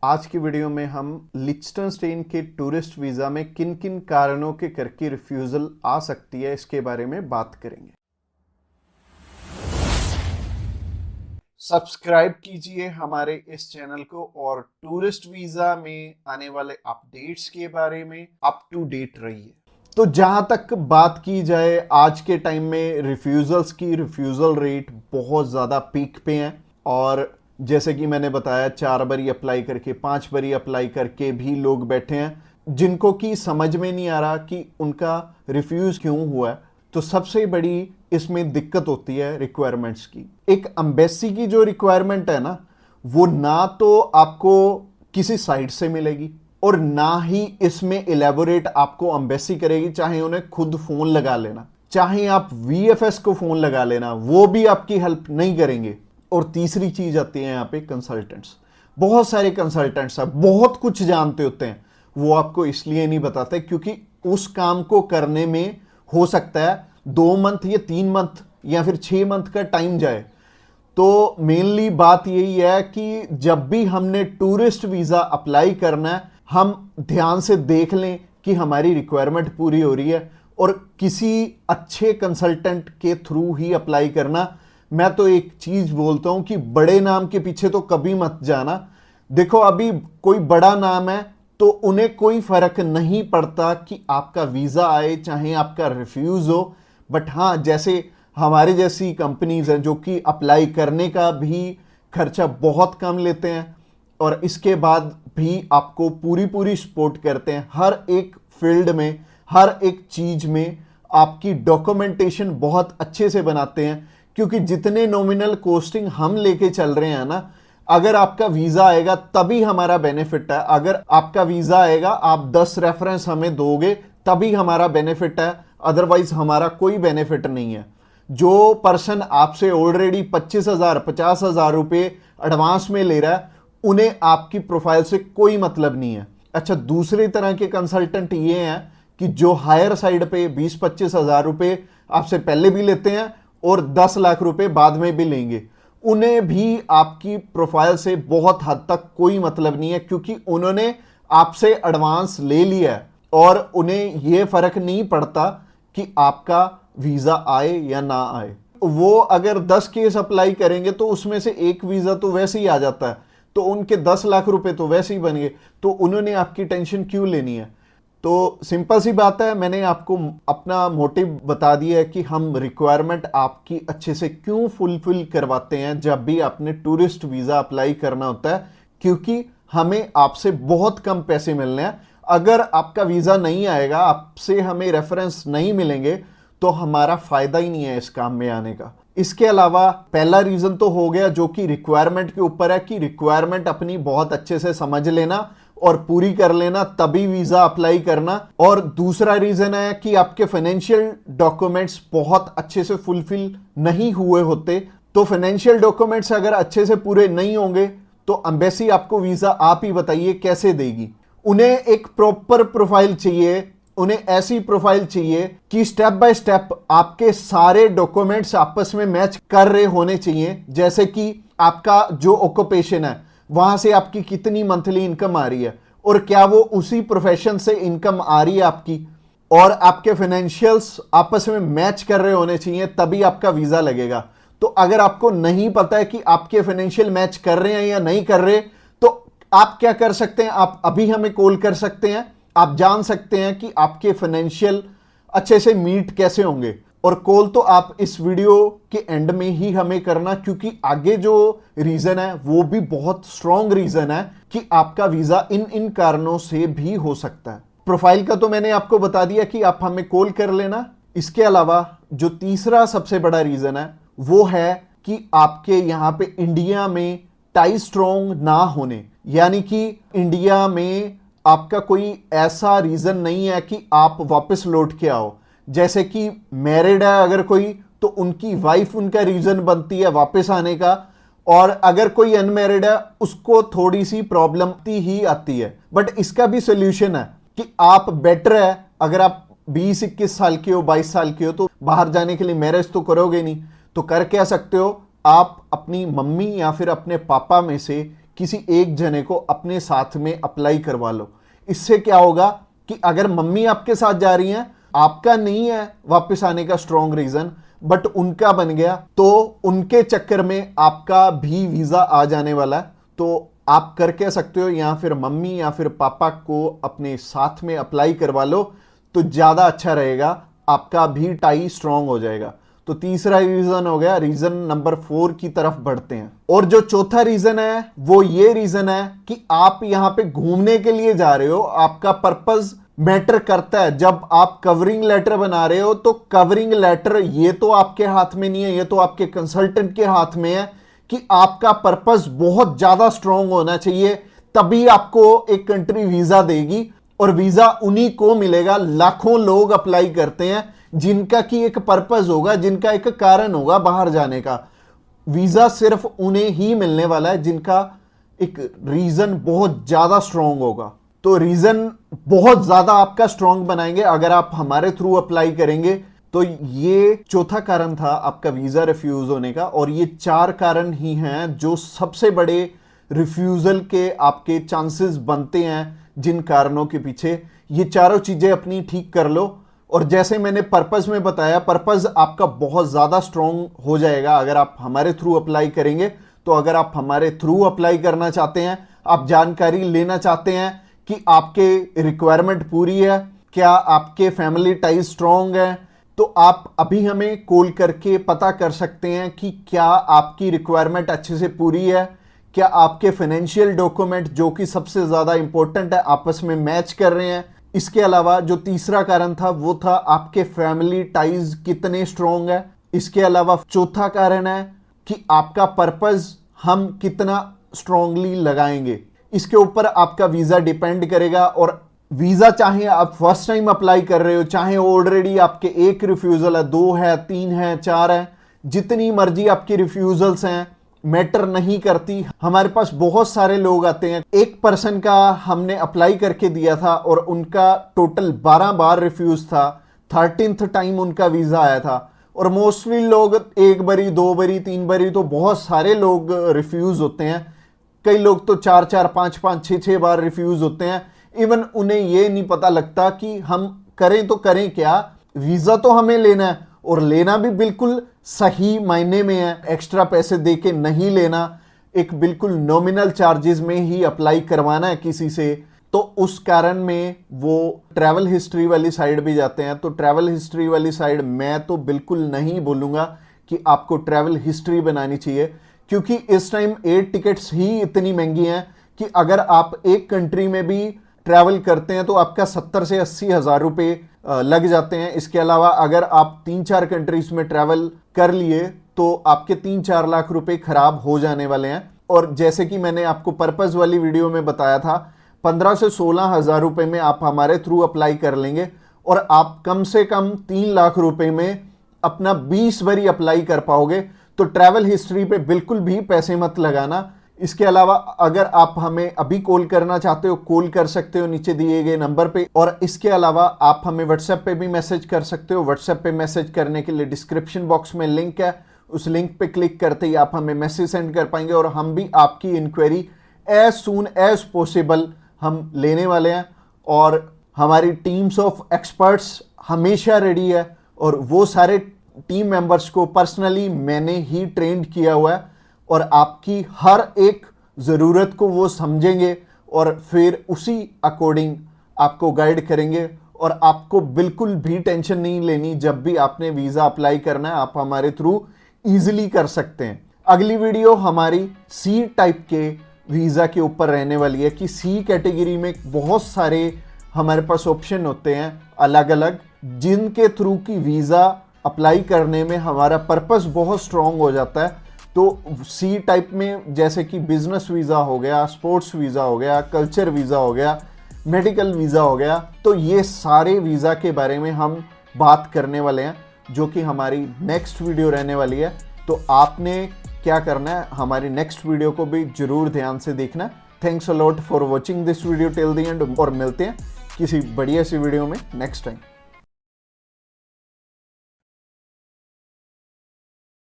आज की वीडियो में हम लिechtenstein के टूरिस्ट वीज़ा में किन किन कारणों के करके रिफ्यूज़ल आ सकती है इसके बारे में बात करेंगे। सब्सक्राइब कीजिए हमारे इस चैनल को और टूरिस्ट वीज़ा में आने वाले अपडेट्स के बारे में अप टू डेट रहिए। तो जहां तक बात की जाए आज के टाइम में रिफ्यूज़ल्स की, रिफ्यूज़ल रेट बहुत ज़्यादा पीक पे हैं और जैसे कि मैंने बताया 4 बारी अप्लाई करके 5 बारी अप्लाई करके भी लोग बैठे हैं जिनको कि समझ में नहीं आ रहा कि उनका रिफ्यूज़ क्यों हुआ है। तो सबसे बड़ी इसमें दिक्कत होती है रिक्वायरमेंट्स की। एक एम्बेसी की जो रिक्वायरमेंट है ना, वो ना तो आपको किसी साइट से मिलेगी और ना ही इसमें इलेबोरेट आपको एम्बेसी करेगी। चाहे उन्हें खुद फोन लगा लेना, चाहे आप वीएफएस को फोन लगा लेना, वो भी आपकी हेल्प नहीं करेंगे। और तीसरी चीज आती है यहाँ पे कंसल्टेंट्स। बहुत सारे कंसल्टेंट्स हैं, बहुत कुछ जानते होते हैं, वो आपको इसलिए नहीं बताते क्योंकि उस काम को करने में हो सकता है 2 मंथ या 3 मंथ या फिर 6 मंथ का टाइम जाए। तो मेनली बात यही है कि जब भी हमने टूरिस्ट वीज़ा अप्लाई करना है, हम ध्यान से देख लें कि हमारी रिक्वायरमेंट पूरी हो रही है और किसी अच्छे कंसल्टेंट के थ्रू ही अप्लाई करना। मैं तो एक चीज बोलता हूं कि बड़े नाम के पीछे तो कभी मत जाना। देखो अभी कोई बड़ा नाम है तो उन्हें कोई फर्क नहीं पड़ता कि आपका वीजा आए चाहे आपका रिफ्यूज हो। बट हाँ, जैसे हमारे जैसी कंपनीज हैं जो कि अप्लाई करने का भी खर्चा बहुत कम लेते हैं और इसके बाद भी आपको पूरी पूरी सपोर्ट करते हैं हर एक फील्ड में, हर एक चीज में आपकी डॉक्यूमेंटेशन बहुत अच्छे से बनाते हैं। क्योंकि जितने नॉमिनल कोस्टिंग हम लेके चल रहे हैं ना, अगर आपका वीजा आएगा तभी हमारा बेनिफिट है। अगर आपका वीजा आएगा, आप 10 रेफरेंस हमें दोगे तभी हमारा बेनिफिट है, अदरवाइज हमारा कोई बेनिफिट नहीं है। जो पर्सन आपसे ऑलरेडी 25,000 50,000 रुपए एडवांस में ले रहा है, उन्हें आपकी प्रोफाइल से कोई मतलब नहीं है। अच्छा, दूसरी तरह के कंसल्टेंट ये हैं कि जो हायर साइड पे 20-25,000 रुपए आपसे पहले भी लेते हैं और 10 लाख रुपए बाद में भी लेंगे। उन्हें भी आपकी प्रोफाइल से बहुत हद तक कोई मतलब नहीं है क्योंकि उन्होंने आपसे एडवांस ले लिया है और उन्हें यह फर्क नहीं पड़ता कि आपका वीजा आए या ना आए। वो अगर 10 केस अप्लाई करेंगे तो उसमें से एक वीजा तो वैसे ही आ जाता है, तो उनके 10 लाख रुपए तो वैसे ही बन गए। तो उन्होंने आपकी टेंशन क्यों लेनी है? तो सिंपल सी बात है, मैंने आपको अपना मोटिव बता दिया है कि हम रिक्वायरमेंट आपकी अच्छे से क्यों फुलफिल करवाते हैं जब भी आपने टूरिस्ट वीज़ा अप्लाई करना होता है। क्योंकि हमें आपसे बहुत कम पैसे मिलने हैं। अगर आपका वीज़ा नहीं आएगा, आपसे हमें रेफरेंस नहीं मिलेंगे, तो हमारा फायदा ही नहीं है इस काम में आने का। इसके अलावा पहला रीज़न तो हो गया जो कि रिक्वायरमेंट के ऊपर है कि रिक्वायरमेंट अपनी बहुत अच्छे से समझ लेना और पूरी कर लेना, तभी वीजा अप्लाई करना। और दूसरा रीजन है कि आपके फाइनेंशियल डॉक्यूमेंट्स बहुत अच्छे से फुलफिल नहीं हुए होते। तो फाइनेंशियल डॉक्यूमेंट्स अगर अच्छे से पूरे नहीं होंगे तो एम्बेसी आपको वीजा, आप ही बताइए, कैसे देगी? उन्हें एक प्रॉपर प्रोफाइल चाहिए, उन्हें ऐसी प्रोफाइल चाहिए कि स्टेप बाय स्टेप आपके सारे डॉक्यूमेंट्स आपस में मैच कर रहे होने चाहिए। जैसे कि आपका जो ऑक्यूपेशन है, वहां से आपकी कितनी मंथली इनकम आ रही है और क्या वो उसी प्रोफेशन से इनकम आ रही है आपकी, और आपके फाइनेंशियल्स आपस में मैच कर रहे होने चाहिए, तभी आपका वीजा लगेगा। तो अगर आपको नहीं पता है कि आपके फाइनेंशियल मैच कर रहे हैं या नहीं कर रहे, तो आप क्या कर सकते हैं, आप अभी हमें कॉल कर सकते हैं। आप जान सकते हैं कि आपके फाइनेंशियल अच्छे से मीट कैसे होंगे। और कॉल तो आप इस वीडियो के एंड में ही हमें करना, क्योंकि आगे जो रीजन है वो भी बहुत स्ट्रॉन्ग रीजन है कि आपका वीजा इन इन कारणों से भी हो सकता है। प्रोफाइल का तो मैंने आपको बता दिया कि आप हमें कॉल कर लेना। इसके अलावा जो तीसरा सबसे बड़ा रीजन है वो है कि आपके यहां पे इंडिया में टाई स्ट्रॉन्ग ना होने, यानी कि इंडिया में आपका कोई ऐसा रीजन नहीं है कि आप वापस लौट के आओ। जैसे कि मैरिड है अगर कोई, तो उनकी वाइफ उनका रीजन बनती है वापस आने का, और अगर कोई अनमैरिड है उसको थोड़ी सी प्रॉब्लम ही आती है। बट इसका भी सोल्यूशन है कि आप बेटर है, अगर आप 20-21 साल के हो, 22 साल के हो, तो बाहर जाने के लिए मैरिज तो करोगे नहीं, तो कर क्या सकते हो, आप अपनी मम्मी या फिर अपने पापा में से किसी एक जने को अपने साथ में अप्लाई करवा लो। इससे क्या होगा कि अगर मम्मी आपके साथ जा रही हैं, आपका नहीं है वापस आने का स्ट्रॉन्ग रीजन, बट उनका बन गया, तो उनके चक्कर में आपका भी वीजा आ जाने वाला है। तो आप कर क्या सकते हो, या फिर मम्मी या फिर पापा को अपने साथ में अप्लाई करवा लो तो ज्यादा अच्छा रहेगा, आपका भी टाई स्ट्रॉन्ग हो जाएगा। तो तीसरा रीजन हो गया। रीजन नंबर 4 की तरफ बढ़ते हैं। और जो चौथा रीजन है वो ये रीजन है कि आप यहां पे घूमने के लिए जा रहे हो, आपका पर्पस मैटर करता है। जब आप कवरिंग लेटर बना रहे हो तो कवरिंग लेटर ये तो आपके हाथ में नहीं है, ये तो आपके कंसल्टेंट के हाथ में है कि आपका पर्पस बहुत ज्यादा स्ट्रांग होना चाहिए, तभी आपको एक कंट्री वीजा देगी। और वीजा उन्हीं को मिलेगा, लाखों लोग अप्लाई करते हैं जिनका की एक पर्पस होगा, जिनका एक कारण होगा बाहर जाने का। वीजा सिर्फ उन्हें ही मिलने वाला है जिनका एक रीजन बहुत ज्यादा स्ट्रांग होगा। तो रीजन बहुत ज्यादा आपका स्ट्रांग बनाएंगे अगर आप हमारे थ्रू अप्लाई करेंगे। तो ये चौथा कारण था आपका वीजा रिफ्यूज होने का। और ये 4 कारण ही हैं जो सबसे बड़े रिफ्यूजल के आपके चांसेस बनते हैं। जिन कारणों के पीछे ये चारों चीजें अपनी ठीक कर लो, और जैसे मैंने पर्पस में बताया, पर्पस आपका बहुत ज्यादा स्ट्रांग हो जाएगा अगर आप हमारे थ्रू अप्लाई करेंगे। तो अगर आप हमारे थ्रू अप्लाई करना चाहते हैं, आप जानकारी लेना चाहते हैं कि आपके रिक्वायरमेंट पूरी है, क्या आपके फैमिली टाइज स्ट्रांग है, तो आप अभी हमें कॉल करके पता कर सकते हैं कि क्या आपकी रिक्वायरमेंट अच्छे से पूरी है, क्या आपके फाइनेंशियल डॉक्यूमेंट जो कि सबसे ज्यादा इंपॉर्टेंट है आपस में मैच कर रहे हैं। इसके अलावा जो तीसरा कारण था वो था आपके फैमिली टाइज कितने स्ट्रांग है। इसके अलावा चौथा कारण है कि आपका पर्पस हम कितना स्ट्रांगली लगाएंगे। इसके ऊपर आपका वीजा डिपेंड करेगा। और वीजा चाहे आप फर्स्ट टाइम अप्लाई कर रहे हो, चाहे ऑलरेडी आपके 1 रिफ्यूजल है, 2 है, 3 है, 4 है, जितनी मर्जी आपकी रिफ्यूजल्स हैं, मैटर नहीं करती। हमारे पास बहुत सारे लोग आते हैं। एक पर्सन का हमने अप्लाई करके दिया था और उनका टोटल 12 बार रिफ्यूज था, 13th टाइम उनका वीजा आया था। और मोस्टली लोग 1 बारी, 2 बारी, 3 बारी, तो बहुत सारे लोग रिफ्यूज होते हैं। कई लोग तो 4-4, 5-5, 6-6 बार रिफ्यूज होते हैं। इवन उन्हें ये नहीं पता लगता कि हम करें तो करें क्या। वीजा तो हमें लेना है, और लेना भी बिल्कुल सही मायने में है, एक्स्ट्रा पैसे दे के नहीं लेना, एक बिल्कुल नॉमिनल चार्जेस में ही अप्लाई करवाना है किसी से। तो उस कारण में वो ट्रैवल हिस्ट्री वाली साइड भी जाते हैं। तो ट्रैवल हिस्ट्री वाली साइड मैं तो बिल्कुल नहीं बोलूंगा कि आपको ट्रैवल हिस्ट्री बनानी चाहिए, क्योंकि इस टाइम एयर टिकट्स ही इतनी महंगी हैं कि अगर आप एक कंट्री में भी ट्रैवल करते हैं तो आपका 70 से 80 हज़ार रुपये लग जाते हैं। इसके अलावा अगर आप 3-4 कंट्रीज में ट्रैवल कर लिए तो आपके 3-4 लाख रुपए खराब हो जाने वाले हैं। और जैसे कि मैंने आपको पर्पस वाली वीडियो में बताया था, 15 से 16 हज़ार रुपये में आप हमारे थ्रू अप्लाई कर लेंगे और आप कम से कम 3 लाख रुपए में अपना 20 बारी अप्लाई कर पाओगे। तो ट्रैवल हिस्ट्री पे बिल्कुल भी पैसे मत लगाना। इसके अलावा अगर आप हमें अभी कॉल करना चाहते हो, कॉल कर सकते हो नीचे दिए गए नंबर पे। और इसके अलावा आप हमें व्हाट्सएप पे भी मैसेज कर सकते हो। व्हाट्सएप पे मैसेज करने के लिए डिस्क्रिप्शन बॉक्स में लिंक है, उस लिंक पे क्लिक करते ही आप हमें मैसेज सेंड कर पाएंगे और हम भी आपकी inquiry as soon as possible हम लेने वाले हैं। और हमारी टीम्स ऑफ एक्सपर्ट्स हमेशा रेडी है, और वो सारे टीम मेंबर्स को पर्सनली मैंने ही ट्रेंड किया हुआ है, और आपकी हर एक ज़रूरत को वो समझेंगे और फिर उसी अकॉर्डिंग आपको गाइड करेंगे। और आपको बिल्कुल भी टेंशन नहीं लेनी, जब भी आपने वीज़ा अप्लाई करना है आप हमारे थ्रू ईजिली कर सकते हैं। अगली वीडियो हमारी सी टाइप के वीज़ा के ऊपर रहने वाली है कि सी कैटेगरी में बहुत सारे हमारे पास ऑप्शन होते हैं अलग अलग, जिनके थ्रू की वीज़ा अप्लाई करने में हमारा पर्पस बहुत स्ट्रॉन्ग हो जाता है। तो सी टाइप में जैसे कि बिजनेस वीज़ा हो गया, स्पोर्ट्स वीज़ा हो गया, कल्चर वीज़ा हो गया, मेडिकल वीज़ा हो गया, तो ये सारे वीज़ा के बारे में हम बात करने वाले हैं, जो कि हमारी नेक्स्ट वीडियो रहने वाली है। तो आपने क्या करना है, हमारी नेक्स्ट वीडियो को भी जरूर ध्यान से देखना। Thanks a lot for watching this video till the end, और मिलते हैं किसी बढ़िया सी वीडियो में नेक्स्ट टाइम।